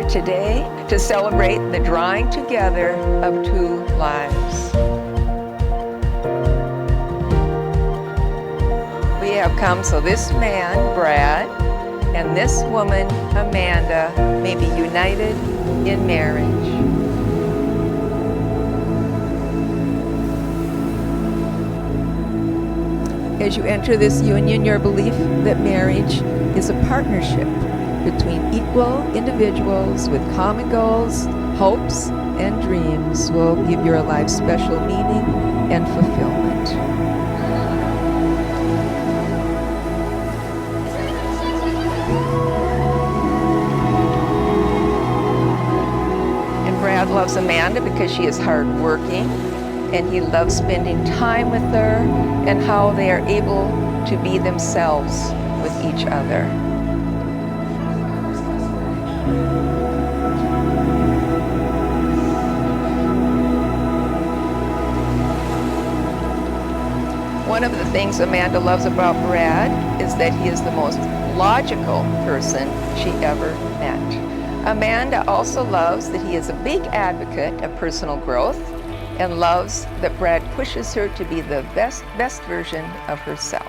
today to celebrate the drawing together of two lives. We have come so this man, Brad, and this woman, Amanda, may be united in marriage. As you enter this union, your belief that marriage is a partnership between equal individuals with common goals, hopes, and dreams will give your life special meaning and fulfillment. And Brad loves Amanda because she is hardworking, and he loves spending time with her and how they are able to be themselves with each other. One of the things Amanda loves about Brad is that he is the most logical person she ever met. Amanda also loves that he is a big advocate of personal growth and loves that Brad pushes her to be the best version of herself.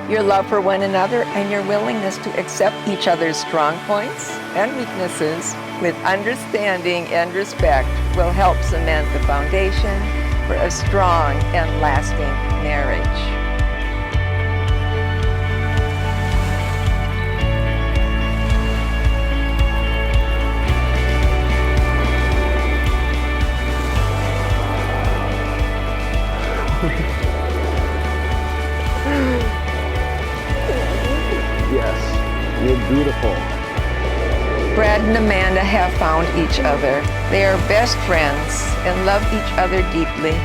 Your love for one another and your willingness to accept each other's strong points and weaknesses with understanding and respect will help cement the foundation for a strong and lasting marriage. Yes, you're beautiful. Brad and Amanda have found each other. They are best friends and love each other deeply.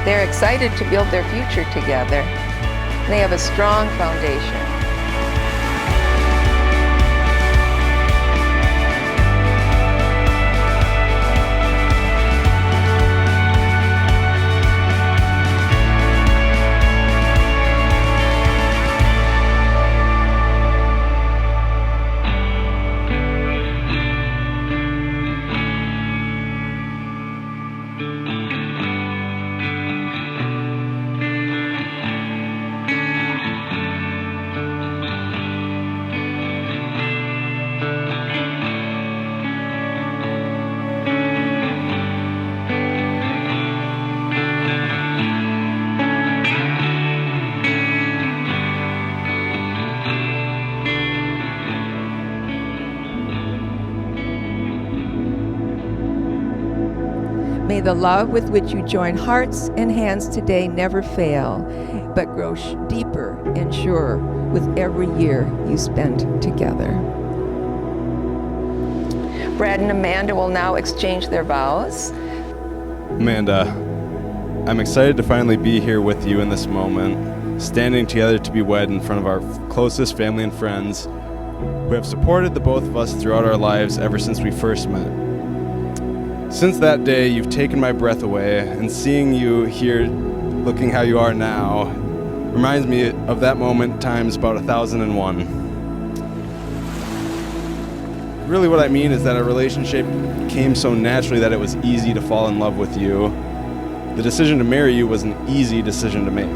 They're excited to build their future together. They have a strong foundation. May the love with which you join hearts and hands today never fail, but grow deeper and surer with every year you spend together. Brad and Amanda will now exchange their vows. Amanda, I'm excited to finally be here with you in this moment, standing together to be wed in front of our closest family and friends who have supported the both of us throughout our lives ever since we first met. Since that day, you've taken my breath away, and seeing you here looking how you are now reminds me of that moment times about 1001. Really what I mean is that our relationship came so naturally that it was easy to fall in love with you. The decision to marry you was an easy decision to make.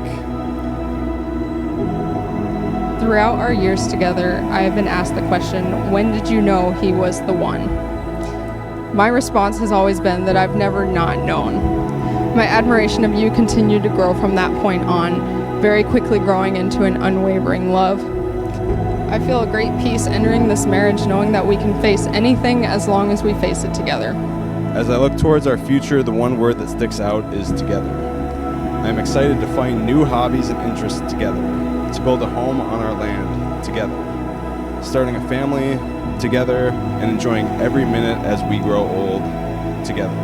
Throughout our years together, I have been asked the question, when did you know he was the one? My response has always been that I've never not known. My admiration of you continued to grow from that point on, very quickly growing into an unwavering love. I feel a great peace entering this marriage knowing that we can face anything as long as we face it together. As I look towards our future, the one word that sticks out is together. I am excited to find new hobbies and interests together, to build a home on our land together, starting a family together, and enjoying every minute as we grow old together.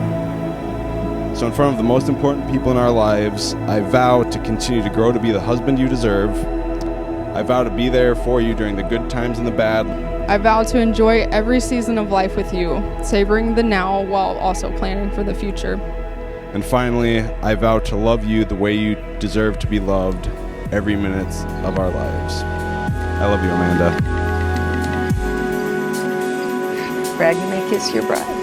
So in front of the most important people in our lives, I vow to continue to grow to be the husband you deserve, I vow to be there for you during the good times and the bad. I vow to enjoy every season of life with you, savoring the now while also planning for the future. And finally, I vow to love you the way you deserve to be loved every minute of our lives. I love you, Amanda. Brad, you may kiss your bride.